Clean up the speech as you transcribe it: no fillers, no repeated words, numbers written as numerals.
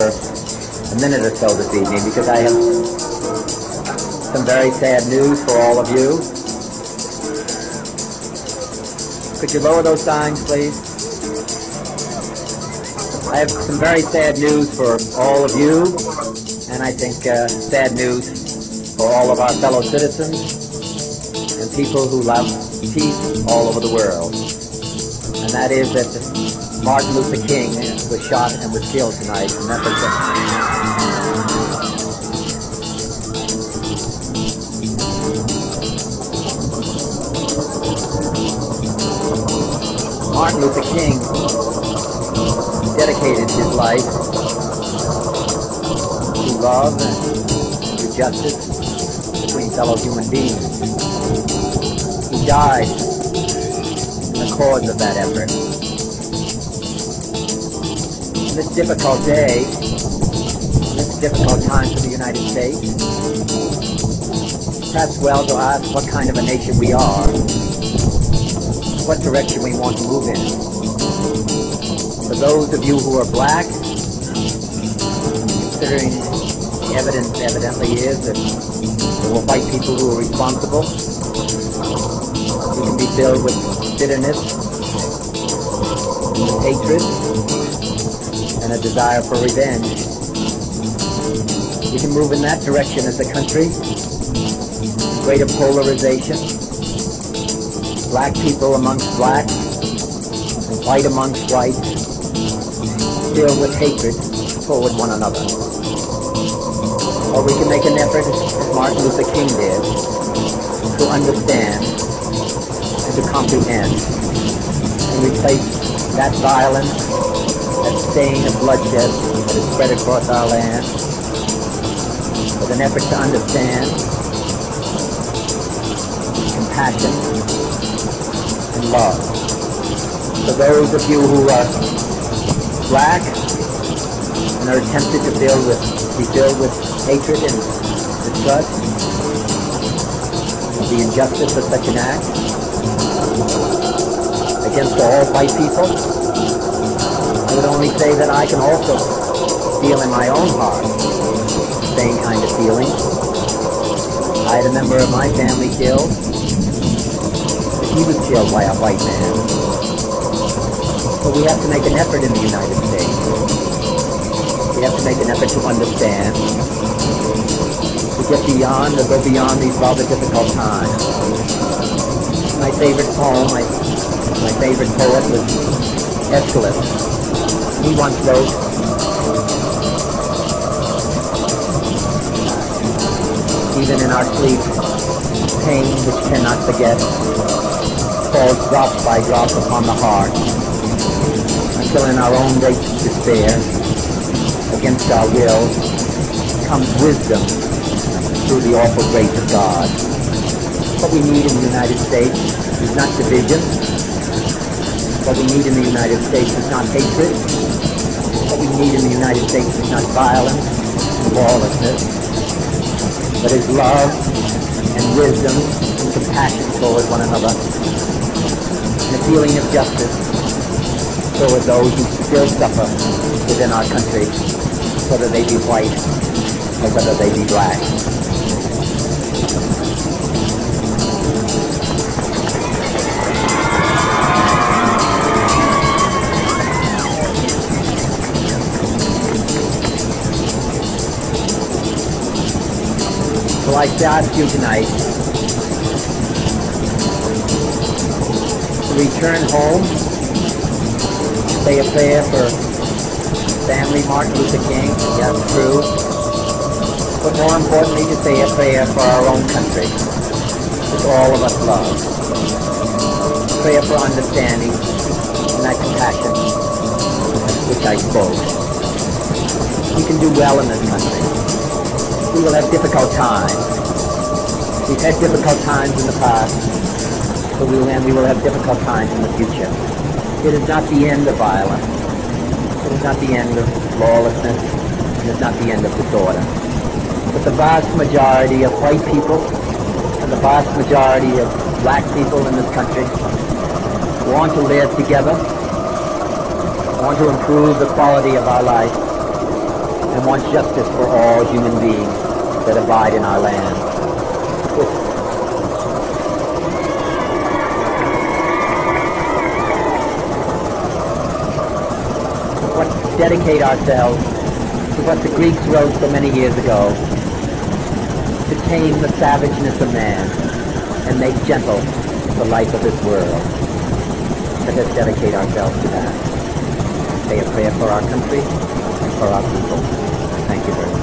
a minute or so this evening because I have some very sad news for all of you. Could you lower those signs, please? I have some very sad news for all of you, and I think sad news for all of our fellow citizens and people who love peace all over the world. And that is that Martin Luther King was shot and was killed tonight. And that's Martin Luther King dedicated his life to love and to justice between fellow human beings. He died in the cause of that effort. In this difficult day, in this difficult time for the United States, perhaps well to ask what kind of a nation we are, what direction we want to move in. For those of you who are black, considering the evidence evidently is that there were white people who were responsible, you can be filled with bitterness, with hatred, and a desire for revenge. We can move in that direction as a country. Greater polarization. Black people amongst blacks, and white amongst whites, filled with hatred toward one another. Or we can make an effort, as Martin Luther King did, to understand and to comprehend and replace that violence, that stain of bloodshed that is spread across our land, with an effort to understand compassion and love. For those of you who are black and are tempted to be filled with hatred and distrust of the injustice of such an act against all white people, I would only say that I can also feel in my own heart the same kind of feeling. I had a member of my family killed. He was killed by a white man. But we have to make an effort in the United States. We have to make an effort to understand, to get beyond, to go beyond these rather difficult times. My favorite poem, my favorite poet was Aeschylus. He once wrote, even in our sleep, pain which cannot forget falls drop by drop upon the heart, until in our own great despair, against our will, comes wisdom through the awful grace of God. What we need in the United States is not division. What we need in the United States is not hatred. What we need in the United States is not violence and lawlessness, but is love and wisdom and compassion toward one another, and a feeling of justice toward those who still suffer within our country, whether they be white or whether they be black. So I ask you tonight to return home, say a prayer for family Martin Luther King, yes, true, but more importantly to say a prayer for our own country, which all of us love. Prayer for understanding and that compassion which I spoke. We can do well in this country. We will have difficult times. We've had difficult times in the past, but we will have difficult times in the future. It is not the end of violence. It is not the end of lawlessness. It is not the end of disorder. But the vast majority of white people and the vast majority of black people in this country want to live together, want to improve the quality of our life, and wants justice for all human beings that abide in our land. Let's dedicate ourselves to what the Greeks wrote so many years ago, to tame the savageness of man and make gentle the life of this world. Let us dedicate ourselves to that. Say a prayer for our country and for our people. Thank you very much.